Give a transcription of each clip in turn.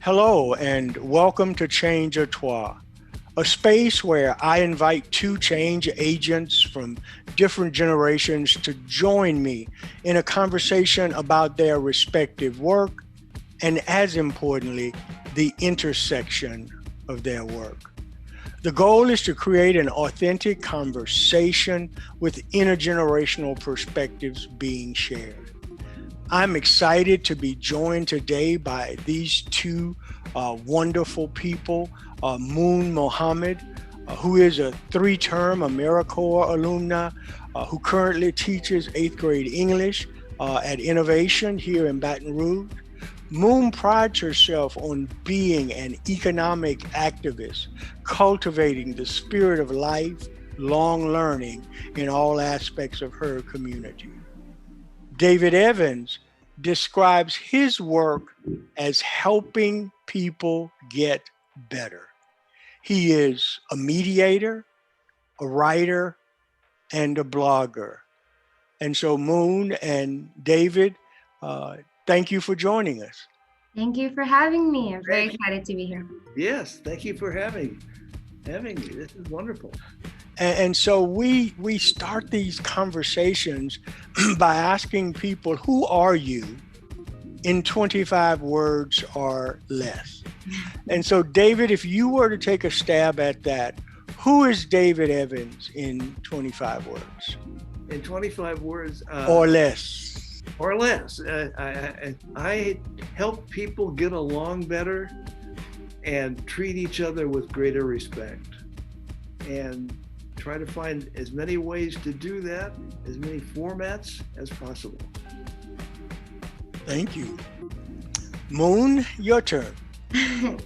Hello, and welcome to Change or Trois, a space where I invite two change agents from different generations to join me in a conversation about their respective work and, as importantly, the intersection of their work. The goal is to create an authentic conversation with intergenerational perspectives being shared. I'm excited to be joined today by these two wonderful people. Moon Mohammad, who is a three-term AmeriCorps alumna, who currently teaches eighth grade English at Innovation here in Baton Rouge. Moon prides herself on being an economic activist, cultivating the spirit of lifelong learning in all aspects of her community. David Evans describes his work as helping people get better. He is a mediator, a writer, and a blogger. And so, Moon and David, thank you for joining us. Thank you for having me. I'm very Thank you. excited to be here. Yes, thank you for having me. This is wonderful. And so we start these conversations by asking people, who are you in 25 words or less? And so, David, if you were to take a stab at that, who is David Evans in 25 words In 25 words or less? or less, I help people get along better and treat each other with greater respect, and try to find as many ways to do that, as many formats as possible. Thank you. Moon, your turn.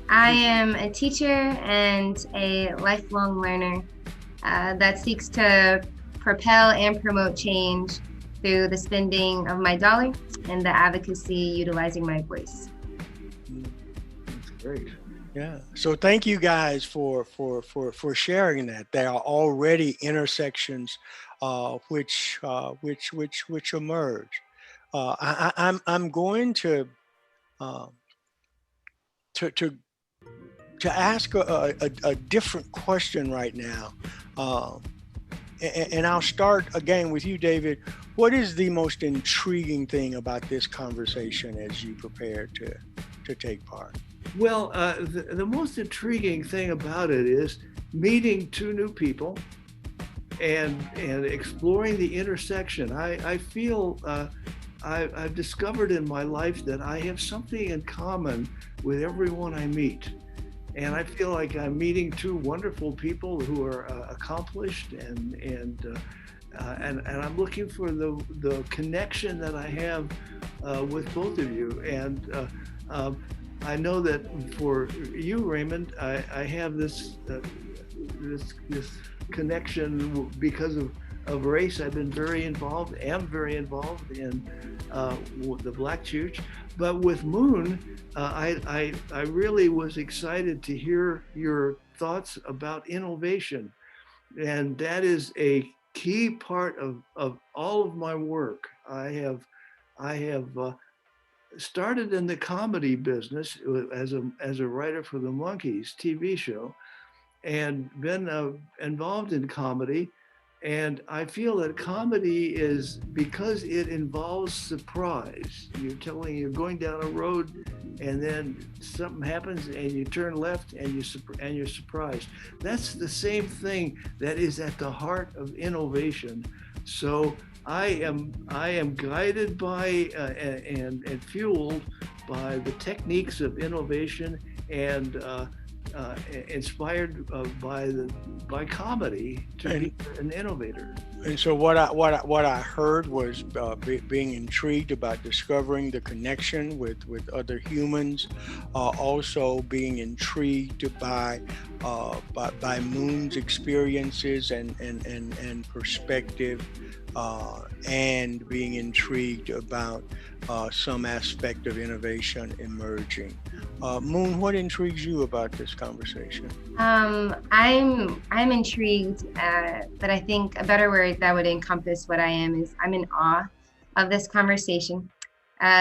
I am a teacher and a lifelong learner that seeks to propel and promote change through the spending of my dollar and the advocacy utilizing my voice. That's great. Yeah. So thank you guys for sharing that. There are already intersections which emerge. I'm going uh, to ask a different question right now, and I'll start again with you, David. What is the most intriguing thing about this conversation as you prepare to take part? Well, the most intriguing thing about it is meeting two new people and exploring the intersection. I feel I've discovered in my life that I have something in common with everyone I meet. And I feel like I'm meeting two wonderful people who are accomplished, and I'm looking for the connection that I have with both of you. And I know that for you, Raymond, I have this connection because of race. I've been am very involved in the Black Church. But with Moon, I really was excited to hear your thoughts about innovation. And that is a key part of all of my work. I have started in the comedy business as a writer for the Monkees TV show, and been involved in comedy. And I feel that comedy is, because it involves surprise. You're going down a road, and then something happens, and you turn left, and you're surprised. That's the same thing that is at the heart of innovation. So I am guided by and fueled by the techniques of innovation, and inspired by comedy to be an innovator. And so what I heard was being intrigued about discovering the connection with other humans, also being intrigued by Moon's experiences and perspective, and being intrigued about some aspect of innovation emerging. Moon, what intrigues you about this conversation? I'm intrigued, but I think a better word that would encompass what I am is I'm in awe of this conversation.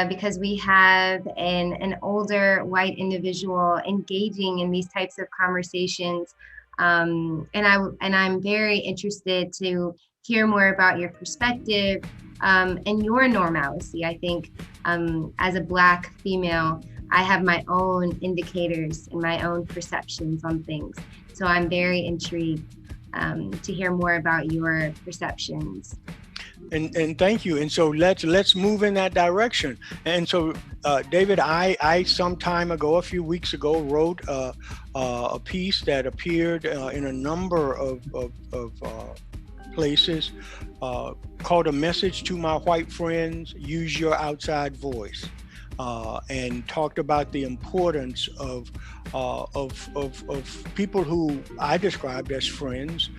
because we have an older white individual engaging in these types of conversations. And I'm very interested to hear more about your perspective and your normalcy. I think as a Black female, I have my own indicators and my own perceptions on things. So I'm very intrigued to hear more about your perceptions. And thank you. And so let's move in that direction. And so, David, I some time ago, a few weeks ago, wrote a piece that appeared in a number of places called "A Message to My White Friends: Use Your Outside Voice," and talked about the importance of people who I described as friends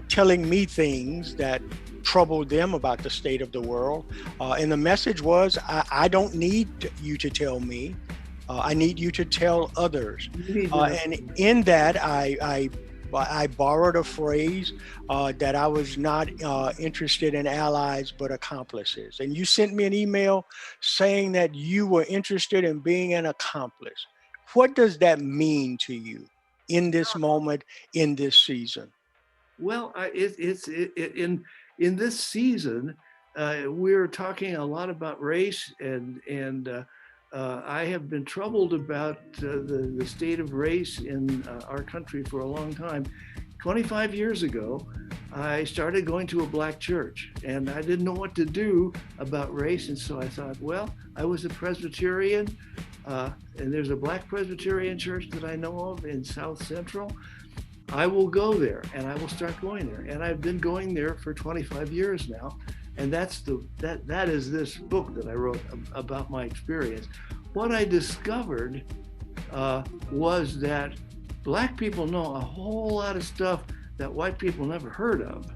telling me things that troubled them about the state of the world. And the message was, I don't need you to tell me. I need you to tell others. And in that, I borrowed a phrase that I was not interested in allies, but accomplices. And you sent me an email saying that you were interested in being an accomplice. What does that mean to you in this moment, in this season? Well, in this season, we're talking a lot about race, and I have been troubled about the state of race in our country for a long time. 25 years ago, I started going to a Black church, and I didn't know what to do about race. And so I thought, well, I was a Presbyterian, and there's a Black Presbyterian church that I know of in South Central. I will go there, and I will start going there. And I've been going there for 25 years now. And that is this book that I wrote about my experience. What I discovered was that Black people know a whole lot of stuff that white people never heard of,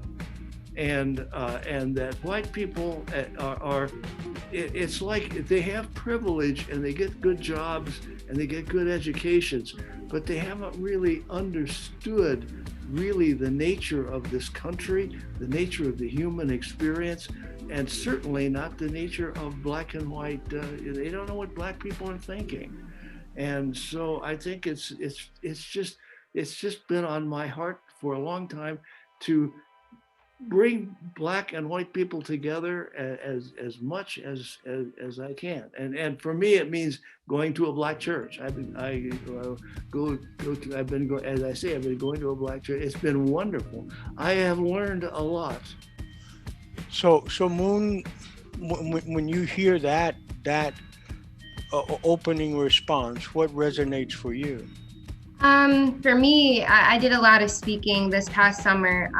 and that white people it's like they have privilege and they get good jobs and they get good educations, but they haven't really understood really the nature of this country, the nature of the human experience, and certainly not the nature of Black and white. They don't know what Black people are thinking. And so I think it's just been on my heart for a long time to bring Black and white people together as much as I can. And for me, it means going to a Black church. I've been going to a Black church. It's been wonderful. I have learned a lot. So Moon, when you hear that opening response, what resonates for you? For me, I did a lot of speaking this past summer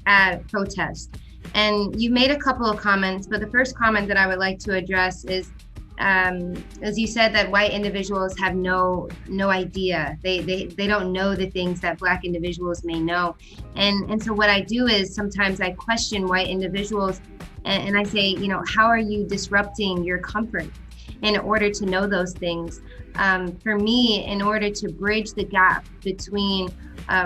at protests, and you made a couple of comments, but the first comment that I would like to address is, as you said, that white individuals have no idea. They don't know the things that Black individuals may know, and so what I do is sometimes I question white individuals, and I say, how are you disrupting your comfort in order to know those things? For me, in order to bridge the gap between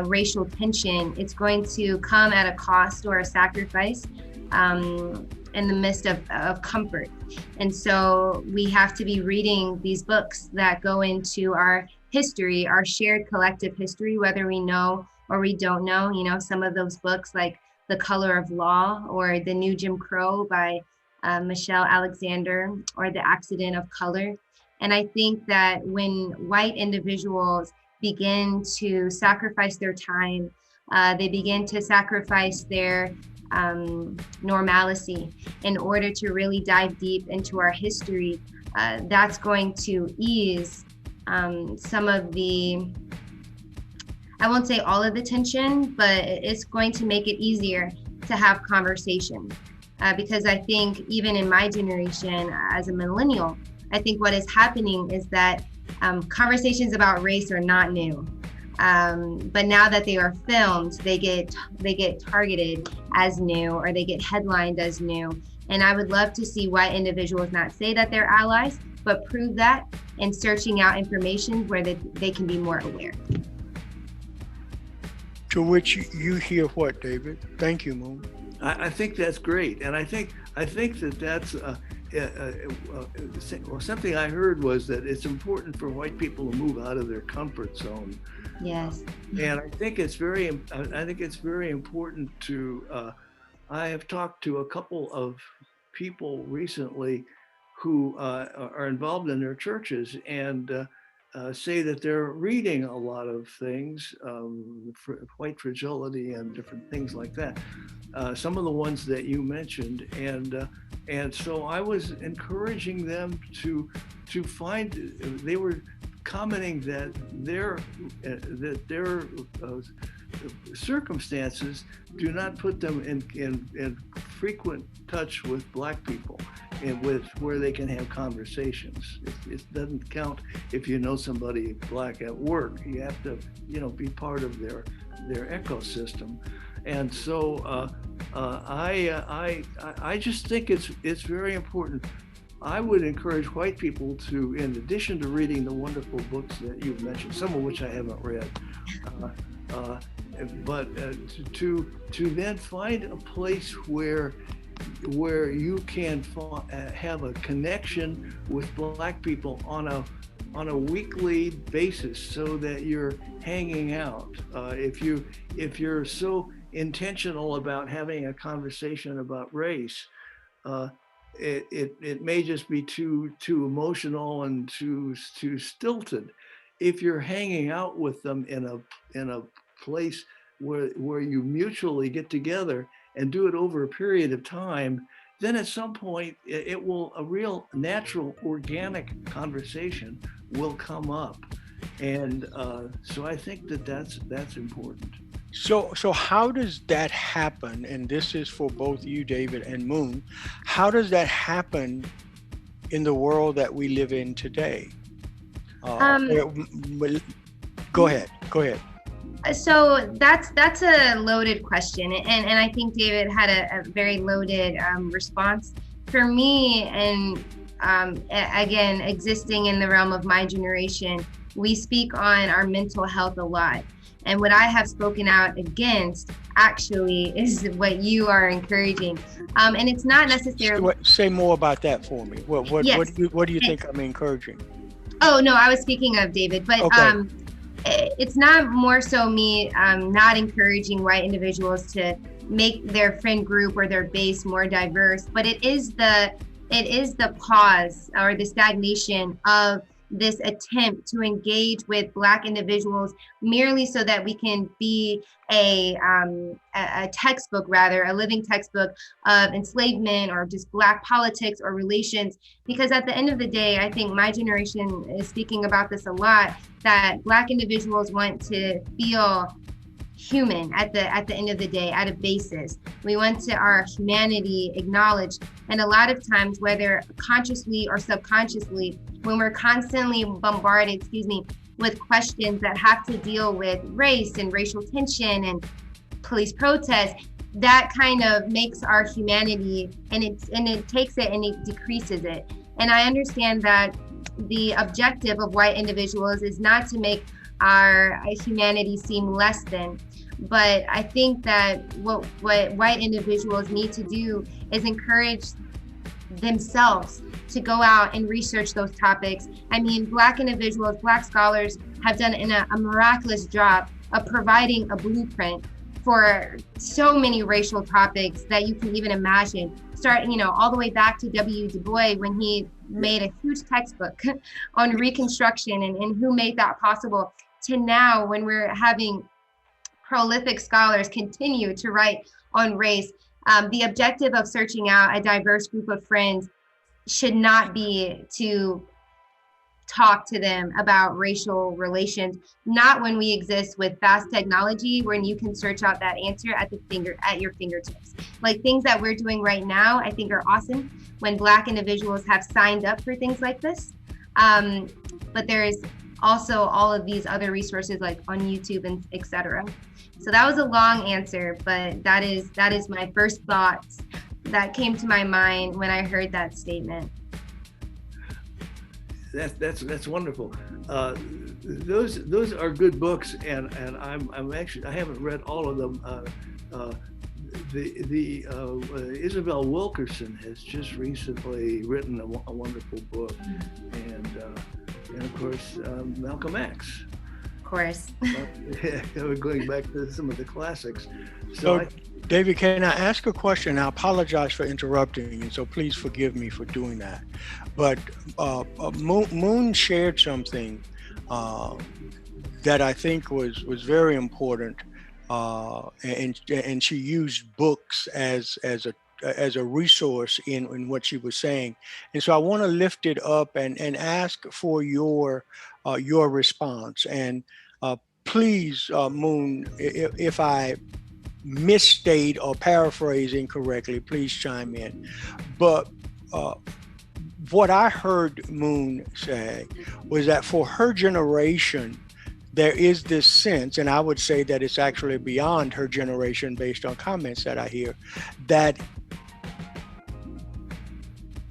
racial tension, it's going to come at a cost or a sacrifice in the midst of comfort. And so we have to be reading these books that go into our history, our shared collective history, whether we know or we don't know. Some of those books like The Color of Law or The New Jim Crow by Michelle Alexander, or The Accident of Color. And I think that when white individuals begin to sacrifice their time, they begin to sacrifice their normalcy in order to really dive deep into our history, that's going to ease some of the, I won't say all of the tension, but it's going to make it easier to have conversation. Because I think even in my generation as a millennial, I think what is happening is that conversations about race are not new. But now that they are filmed, they get targeted as new, or they get headlined as new. And I would love to see white individuals not say that they're allies, but prove that in searching out information where they can be more aware. To which you hear what, David? Thank you, Moon. I think that's great, and I think that that's well, something I heard was that it's important for white people to move out of their comfort zone. Yes. And I think it's very important to. I have talked to a couple of people recently who are involved in their churches and say that they're reading a lot of things, white fragility and different things like that. Some of the ones that you mentioned, and so I was encouraging them to find. They were commenting that their circumstances do not put them in frequent touch with Black people and with where they can have conversations. It doesn't count if you know somebody Black at work. You have to, be part of their ecosystem. And so I just think it's very important. I would encourage white people to, in addition to reading the wonderful books that you've mentioned, some of which I haven't read, but to then find a place where you can have a connection with Black people on a weekly basis, so that you're hanging out. If you're so intentional about having a conversation about race, it may just be too emotional and too stilted. If you're hanging out with them in a place where you mutually get together and do it over a period of time, then at some point a real natural organic conversation will come up. And so I think that's important. So how does that happen? And this is for both you, David, and Moon. How does that happen in the world that we live in today? Go ahead. So that's a loaded question, and I think David had a very loaded response. For me, and again, existing in the realm of my generation, we speak on our mental health a lot. And what I have spoken out against actually is what you are encouraging. And it's not necessarily... Say more about that for me. Yes. What do you think I'm encouraging? Oh, no, I was speaking of David, but okay. It's not more so me not encouraging white individuals to make their friend group or their base more diverse, but it is the pause or the stagnation of this attempt to engage with Black individuals merely so that we can be a textbook, rather, a living textbook of enslavement or just Black politics or relations. Because at the end of the day, I think my generation is speaking about this a lot, that Black individuals want to feel human at the end of the day, at a basis. We want our humanity acknowledged. And a lot of times, whether consciously or subconsciously, when we're constantly bombarded, with questions that have to deal with race and racial tension and police protests, that kind of makes our humanity, and it takes it and it decreases it. And I understand that the objective of white individuals is not to make our humanity seem less than, but I think that what white individuals need to do is encourage themselves to go out and research those topics. I mean, Black individuals, Black scholars have done a miraculous job of providing a blueprint for so many racial topics that you can even imagine. Starting, all the way back to W. Du Bois, when he made a huge textbook on Reconstruction and who made that possible, to now when we're having prolific scholars continue to write on race. The objective of searching out a diverse group of friends should not be to talk to them about racial relations, not when we exist with fast technology, when you can search out that answer at your fingertips. Like things that we're doing right now, I think are awesome when Black individuals have signed up for things like this. But there's also all of these other resources like on YouTube and etc. So that was a long answer, but that is my first thoughts that came to my mind when I heard that statement. That's wonderful. Those are good books, and I'm actually, I haven't read all of them. Isabel Wilkerson has just recently written a wonderful book, and of course Malcolm X. Of course. Going back to some of the classics. So David, can I ask a question? I apologize for interrupting, and so please forgive me for doing that. But Moon shared something that I think was very important, and she used books as a resource in what she was saying. And so I want to lift it up and ask for your response. And please, Moon, if I misstate or paraphrase incorrectly, please chime in. But what I heard Moon say was that for her generation, there is this sense, and I would say that it's actually beyond her generation based on comments that I hear, that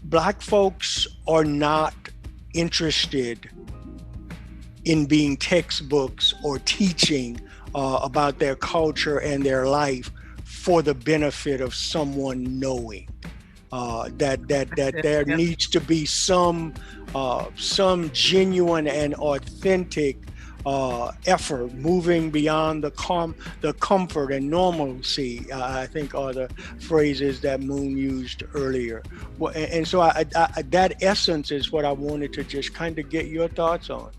Black folks are not interested in being textbooks or teaching about their culture and their life for the benefit of someone knowing. That there needs to be some genuine and authentic effort, moving beyond the comfort and normalcy, I think are the phrases that Moon used earlier. And so that essence is what I wanted to just kind of get your thoughts on.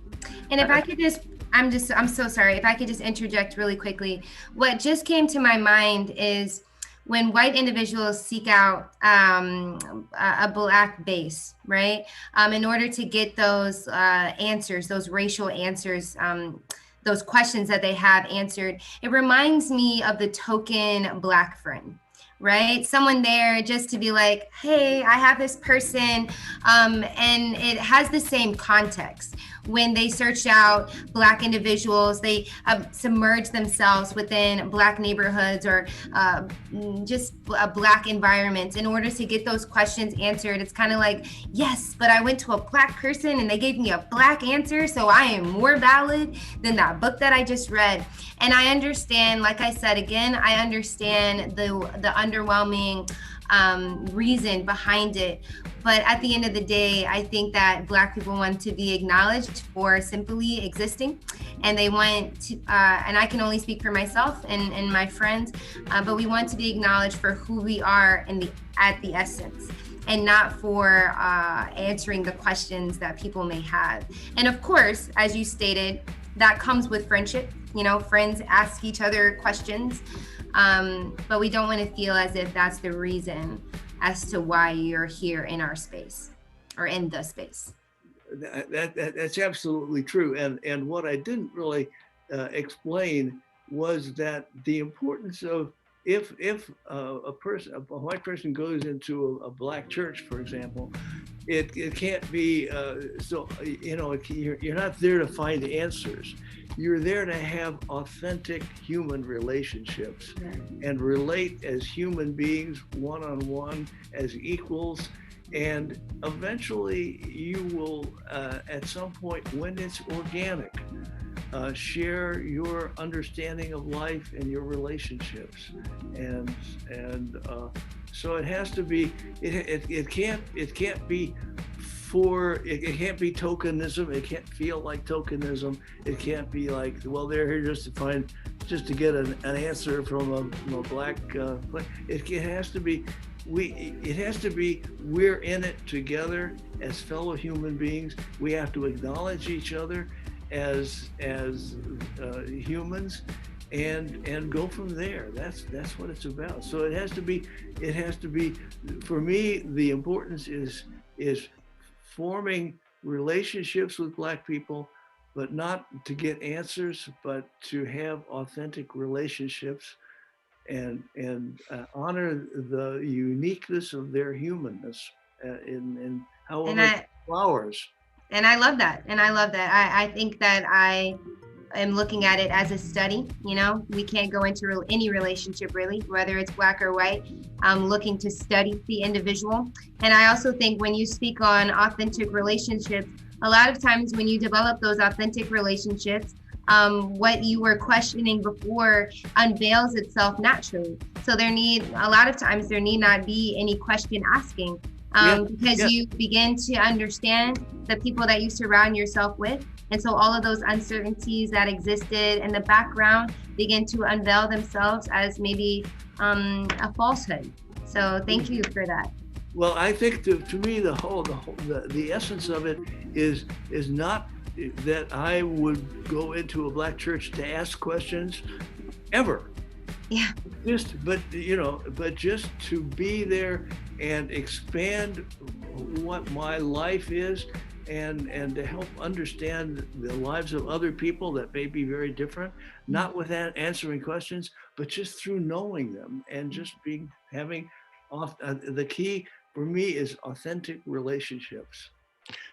And if I could I'm so sorry, if I could just interject really quickly. What just came to my mind is when white individuals seek out a Black base, right? In order to get those answers, those racial answers, those questions that they have answered, it reminds me of the token Black friend, right? Someone there just to be like, hey, I have this person, and it has the same context. When they search out Black individuals, they submerge themselves within Black neighborhoods or just Black environments in order to get those questions answered. It's kind of like, yes, but I went to a Black person and they gave me a Black answer, so I am more valid than that book that I just read. And I understand, like I said, again, I understand the underwhelming reason behind it. But at the end of the day, I think that Black people want to be acknowledged for simply existing. And they want to, and I can only speak for myself and my friends, but we want to be acknowledged for who we are at the essence, and not for answering the questions that people may have. And of course, as you stated, that comes with friendship. You know, friends ask each other questions, but we don't want to feel as if that's the reason as to why you're here in our space or in the space. That's absolutely true. And what I didn't really explain was that the importance of if a white person goes into a Black church, for example, it can't be you're not there to find answers. You're there to have authentic human relationships and relate as human beings, one-on-one, as equals. And eventually you will, at some point when it's organic, share your understanding of life and your relationships. And so it has to be, it can't be it can't be tokenism. It can't feel like tokenism. It can't be like, well, they're here just to get an answer from a Black. It has to be, we're in it together as fellow human beings. We have to acknowledge each other as humans, and go from there. That's what it's about. So it has to be. For me, the importance is forming relationships with Black people, but not to get answers, but to have authentic relationships and honor the uniqueness of their humanness in however flowers. And I love that. I think that I am looking at it as a study. You know, we can't go into any relationship really, whether it's Black or white. I'm looking to study the individual. And I also think when you speak on authentic relationships, a lot of times when you develop those authentic relationships, what you were questioning before unveils itself naturally. So a lot of times there need not be any question asking, because you begin to understand the people that you surround yourself with. And so all of those uncertainties that existed in the background begin to unveil themselves as maybe a falsehood. So thank you for that. Well, I think to me the essence of it is not that I would go into a black church to ask questions ever. Yeah. But just to be there and expand what my life is, and to help understand the lives of other people that may be very different, not with answering questions, but just through knowing them and just having the key for me is authentic relationships.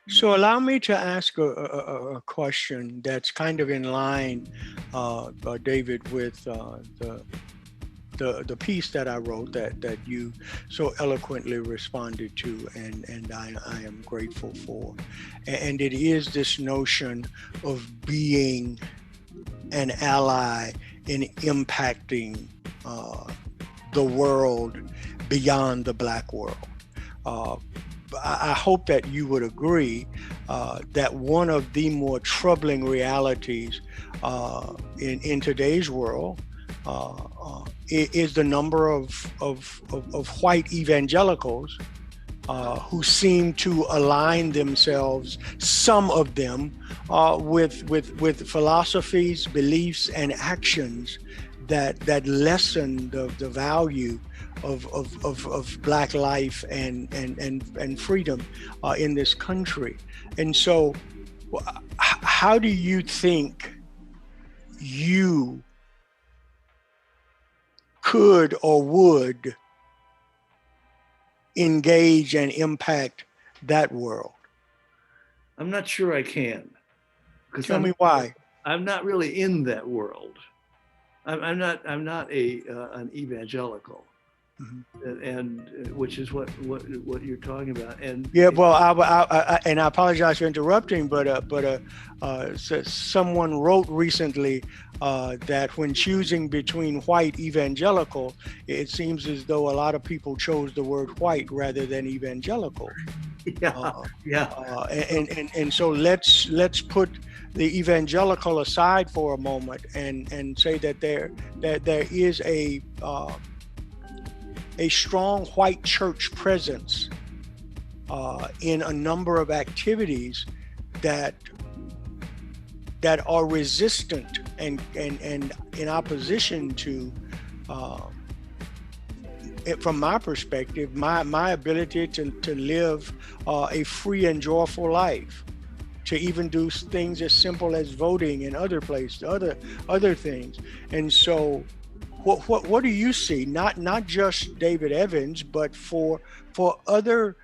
So allow me to ask a question that's kind of in line, David, with the piece that I wrote that you so eloquently responded to, and I am grateful for. And it is this notion of being an ally in impacting the world beyond the black world. I hope that you would agree that one of the more troubling realities in today's world is the number of white evangelicals who seem to align themselves, some of them, with philosophies, beliefs, and actions that lessen the value of black life and freedom in this country. And so, how do you think you could or would engage and impact that world? I'm not sure I can. Tell me why. I'm not really in that world. I'm not an evangelical. Mm-hmm. And which is what you're talking about. And yeah, well, I apologize for interrupting, but someone wrote recently that when choosing between white evangelical, it seems as though a lot of people chose the word white rather than evangelical. And so let's put the evangelical aside for a moment and say that there is a strong white church presence in a number of activities that are resistant and in opposition to, from my perspective, my ability to live a free and joyful life, to even do things as simple as voting in other places, other things. And so what do you see? Not just David Evans, but for other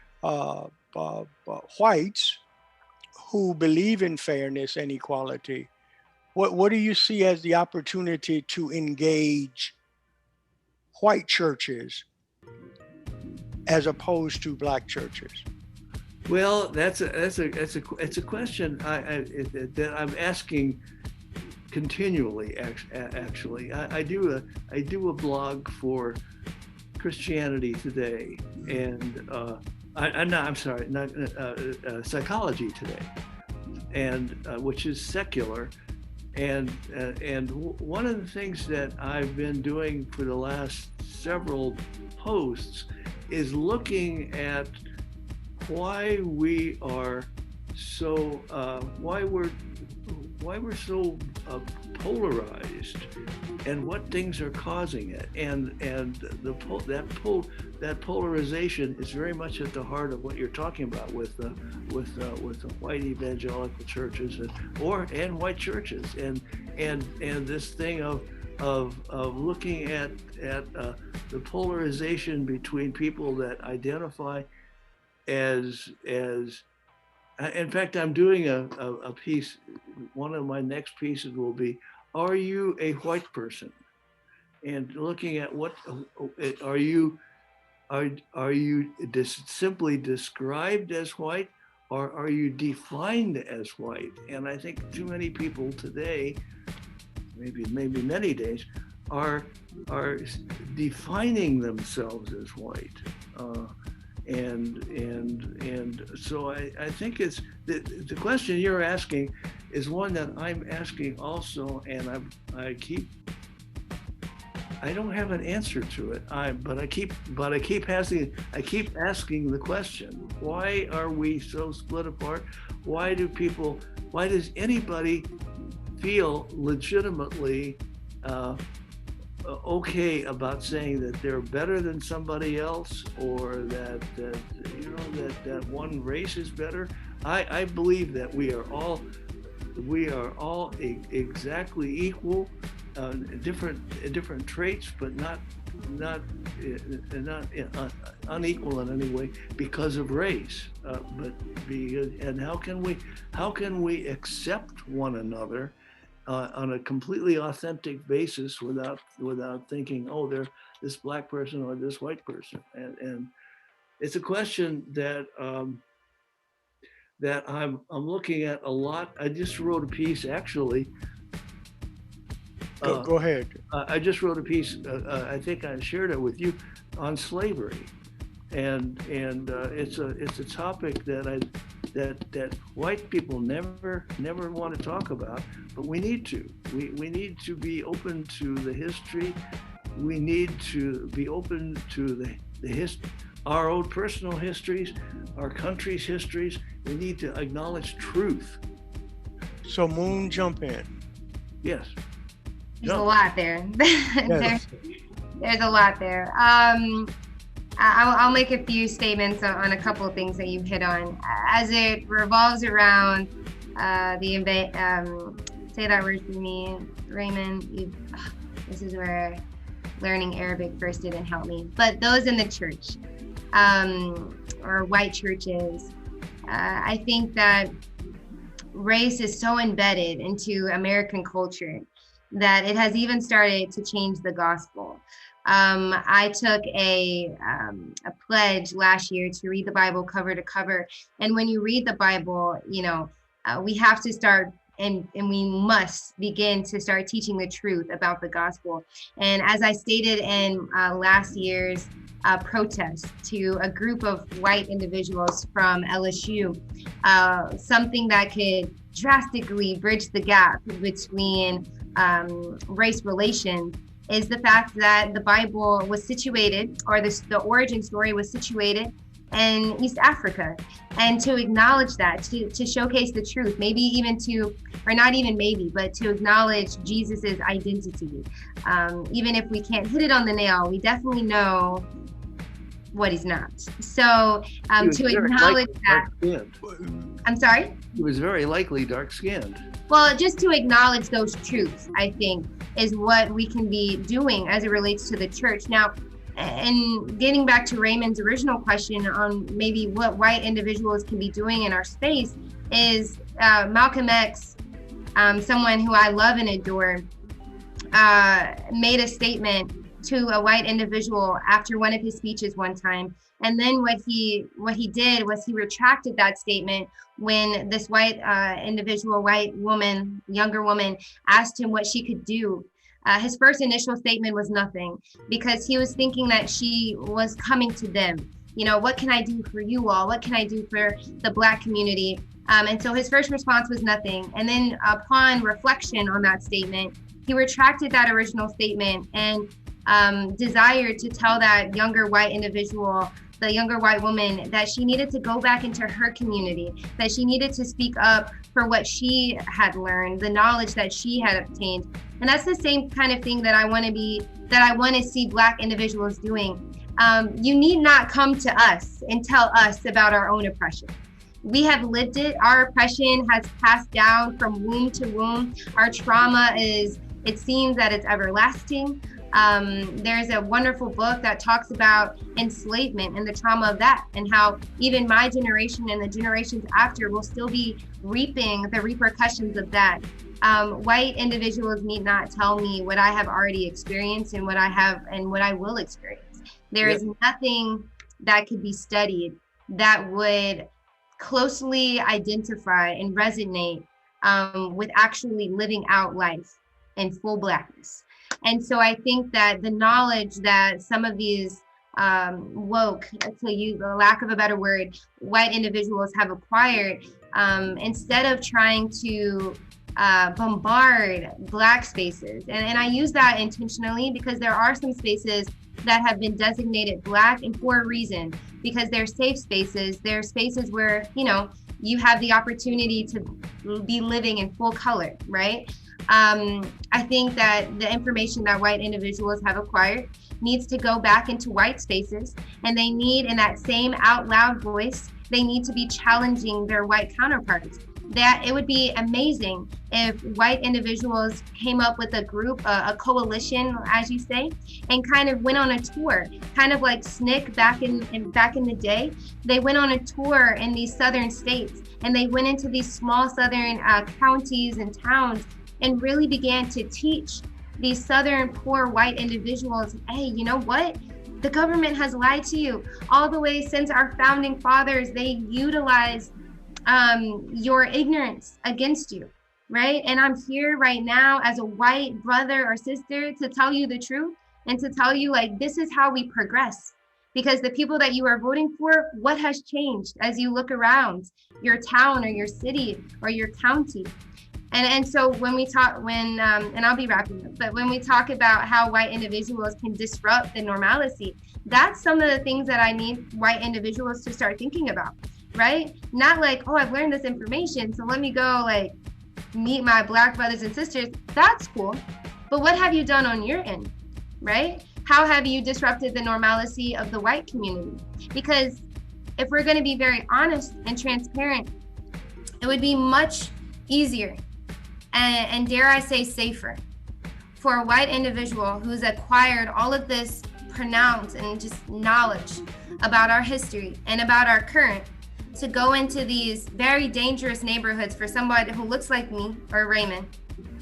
whites who believe in fairness and equality. What do you see as the opportunity to engage white churches as opposed to black churches? Well, that's a question that I'm asking continually. Actually, I do a blog for Christianity Today, and Psychology Today, and which is secular, and one of the things that I've been doing for the last several posts is looking at why we are so why we're so polarized, and what things are causing it, and that polarization is very much at the heart of what you're talking about with the white evangelical churches and white churches, and this thing of looking at the polarization between people that identify as in fact, I'm doing a piece. One of my next pieces will be, are you a white person? And looking at what are you simply described as white, or are you defined as white? And I think too many people today, maybe many days, are defining themselves as white. And so I think it's the question you're asking is one that I'm asking also, and I don't have an answer to it. But I keep asking the question: why are we so split apart? Why does anybody feel legitimately okay about saying that they're better than somebody else, or that one race is better? I believe that we are all exactly equal, different traits, but not unequal in any way because of race. And how can we accept one another on a completely authentic basis without thinking, oh, they're this black person or this white person? And it's a question that I'm looking at a lot. I just wrote a piece, actually. Go ahead. I just wrote a piece. I think I shared it with you, on slavery, and it's a topic that white people never want to talk about, but we need to. We need to be open to the history. We need to be open to our own personal histories, our country's histories. We need to acknowledge truth. So, Moon, jump in. Yes. There's a lot there. Yes. There's a lot there. I'll make a few statements on a couple of things that you've hit on. As it revolves around say that word for me, Raymond. This is where learning Arabic first didn't help me. But those in the church, or white churches, I think that race is so embedded into American culture that it has even started to change the gospel. I took a pledge last year to read the Bible cover to cover. And when you read the Bible, we have to start and we must begin to start teaching the truth about the gospel. And as I stated in last year's protest to a group of white individuals from LSU, something that could drastically bridge the gap between race relations is the fact that the Bible was situated, or the origin story was situated in East Africa. And to acknowledge that, to showcase the truth, maybe even or not even maybe, but to acknowledge Jesus's identity. Even if we can't hit it on the nail, we definitely know what he's not. So to acknowledge that. I'm sorry? He was very likely dark-skinned. Well, just to acknowledge those truths, I think, is what we can be doing as it relates to the church. Now, and getting back to Raymond's original question on maybe what white individuals can be doing in our space is Malcolm X, someone who I love and adore, made a statement to a white individual after one of his speeches one time. And then what he did was he retracted that statement when this white individual, younger woman, asked him what she could do. His first initial statement was nothing, because he was thinking that she was coming to them. What can I do for you all? What can I do for the Black community? And so his first response was nothing. And then upon reflection on that statement, he retracted that original statement and desired to tell that younger white individual, the younger white woman, that she needed to go back into her community, that she needed to speak up for what she had learned, the knowledge that she had obtained. And that's the same kind of thing that I want to see Black individuals doing. You need not come to us and tell us about our own oppression. We have lived it. Our oppression has passed down from womb to womb. Our trauma it seems that it's everlasting. There's a wonderful book that talks about enslavement and the trauma of that, and how even my generation and the generations after will still be reaping the repercussions of that. White individuals need not tell me what I have already experienced and what I will experience. There is nothing that could be studied that would closely identify and resonate with actually living out life in full Blackness. And so I think that the knowledge that some of these woke, to use the lack of a better word, white individuals have acquired, instead of trying to bombard Black spaces. And I use that intentionally because there are some spaces that have been designated Black, and for a reason, because they're safe spaces. They're spaces where, you know, you have the opportunity to be living in full color, right? I think that the information that white individuals have acquired needs to go back into white spaces, and they need, in that same out loud voice, they need to be challenging their white counterparts. That it would be amazing if white individuals came up with a group, a coalition, as you say, and kind of went on a tour, kind of like SNCC back in the day. They went on a tour in these southern states, and they went into these small southern counties and towns, and really began to teach these southern poor white individuals, hey, you know what? The government has lied to you all the way since our founding fathers. They utilized your ignorance against you, right? And I'm here right now as a white brother or sister to tell you the truth and to tell you, like, this is how we progress. Because the people that you are voting for, what has changed as you look around your town or your city or your county? And so when we talk, and I'll be wrapping up, but when we talk about how white individuals can disrupt the normalcy, that's some of the things that I need white individuals to start thinking about, right? Not like, oh, I've learned this information, so let me go like meet my Black brothers and sisters. That's cool. But what have you done on your end, right? How have you disrupted the normalcy of the white community? Because if we're going to be very honest and transparent, it would be much easier and dare I say safer for a white individual who's acquired all of this pronounced and just knowledge about our history and about our current to go into these very dangerous neighborhoods for somebody who looks like me or Raymond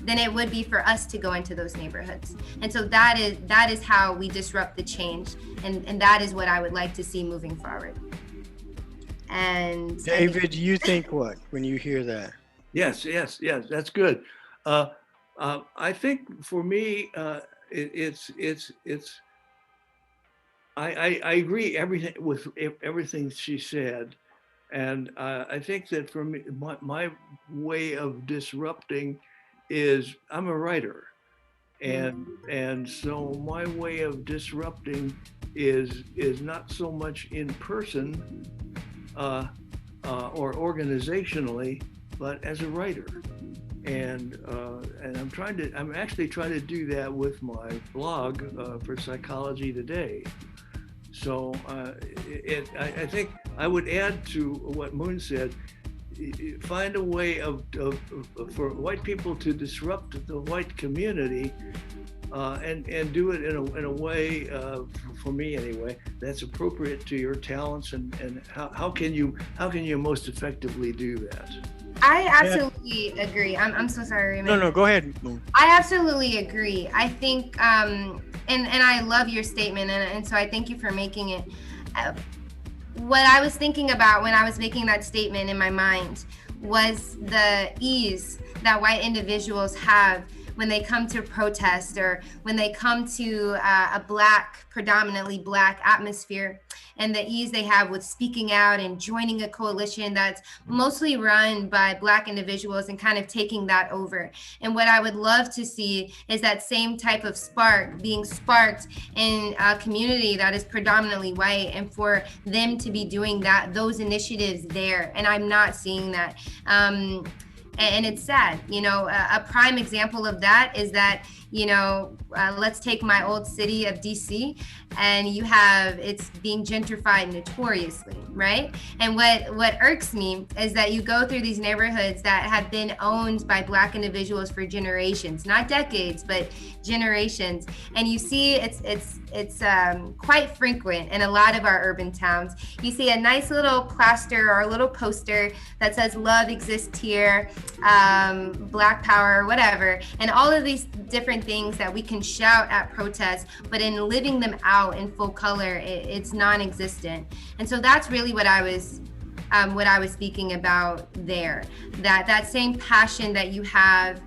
than it would be for us to go into those neighborhoods. And so that is how we disrupt the change, and that is what I would like to see moving forward. And David, you think what when you hear that? Yes, that's good. I think for me, I agree with everything she said, and I think that for me, my way of disrupting is I'm a writer, and so my way of disrupting is not so much in person or organizationally, but as a writer, and I'm actually trying to do that with my blog for Psychology Today. So I think I would add to what Moon said, find a way for white people to disrupt the white community, and do it in a way, for me anyway, that's appropriate to your talents, and how can you most effectively do that? I absolutely agree. I'm so sorry, Raymond. No, go ahead. I absolutely agree. I think, and I love your statement, and so I thank you for making it. What I was thinking about when I was making that statement in my mind was the ease that white individuals have when they come to protest or when they come to a predominantly black atmosphere, and the ease they have with speaking out and joining a coalition that's mostly run by Black individuals and kind of taking that over. And what I would love to see is that same type of spark being sparked in a community that is predominantly white, and for them to be doing those initiatives there. And I'm not seeing that. And it's sad, a prime example of that is that, let's take my old city of DC, and it's being gentrified notoriously, right? And what irks me is that you go through these neighborhoods that have been owned by Black individuals for generations, not decades, but generations. And you see it's quite frequent in a lot of our urban towns. You see a nice little plaster or a little poster that says love exists here, Black power, whatever, and all of these different things that we can shout at protests, but in living them out in full color, it's non-existent. And so that's really what I was what I was speaking about there. That same passion that you have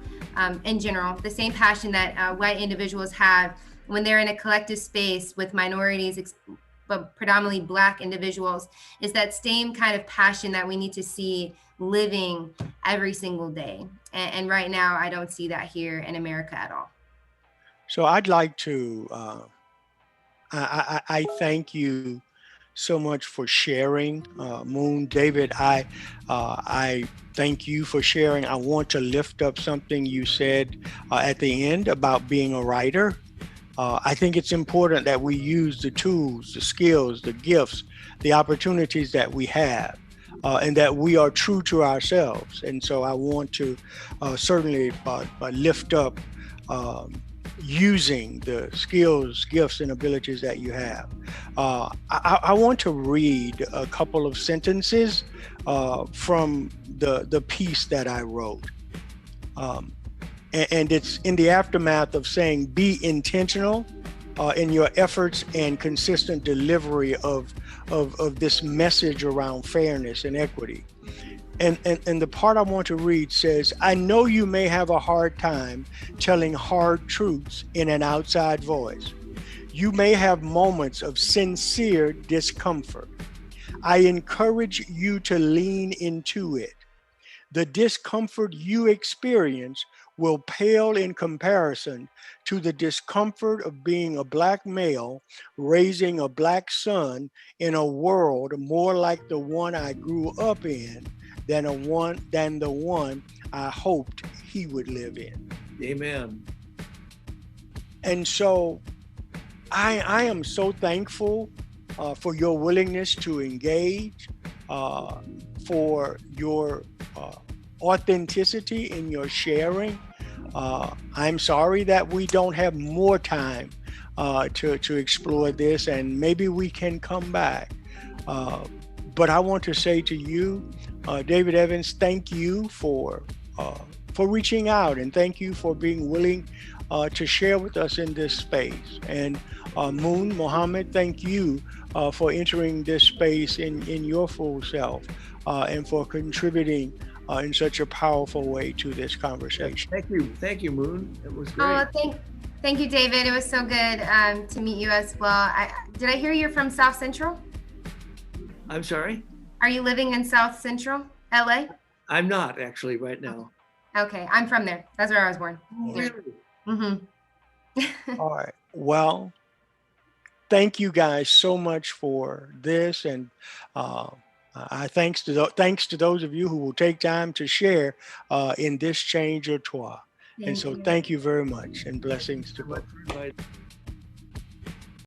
in general, the same passion that white individuals have when they're in a collective space with minorities, but predominantly Black individuals, is that same kind of passion that we need to see living every single day. And right now, I don't see that here in America at all. So I'd like to, I thank you so much for sharing, Moon. David, I thank you for sharing. I want to lift up something you said at the end about being a writer. I think it's important that we use the tools, the skills, the gifts, the opportunities that we have, and that we are true to ourselves. And so I want to certainly lift up using the skills, gifts, and abilities that you have. I want to read a couple of sentences from the piece that I wrote. And it's in the aftermath of saying, be intentional in your efforts and consistent delivery of this message around fairness and equity. And the part I want to read says, I know you may have a hard time telling hard truths in an outside voice. You may have moments of sincere discomfort. I encourage you to lean into it. The discomfort you experience will pale in comparison to the discomfort of being a Black male raising a Black son in a world more like the one I grew up in than the one I hoped he would live in. Amen. And so I am so thankful for your willingness to engage, for your authenticity in your sharing. I'm sorry that we don't have more time to explore this, and maybe we can come back. But I want to say to you, David Evans, thank you for reaching out, and thank you for being willing to share with us in this space. And Moon, Mohammad, thank you for entering this space in your full self and for contributing in such a powerful way to this conversation. Thank you, Moon. It was great. Oh, thank you, David. It was so good to meet you as well. Did I hear you're from South Central? I'm sorry? Are you living in South Central, LA? I'm not actually right now. Okay, I'm from there. That's where I was born. Really? Mm-hmm. All right. Well, thank you guys so much for this, and thanks to those of you who will take time to share in this change or Trois. And so thank you very much, and blessings to both.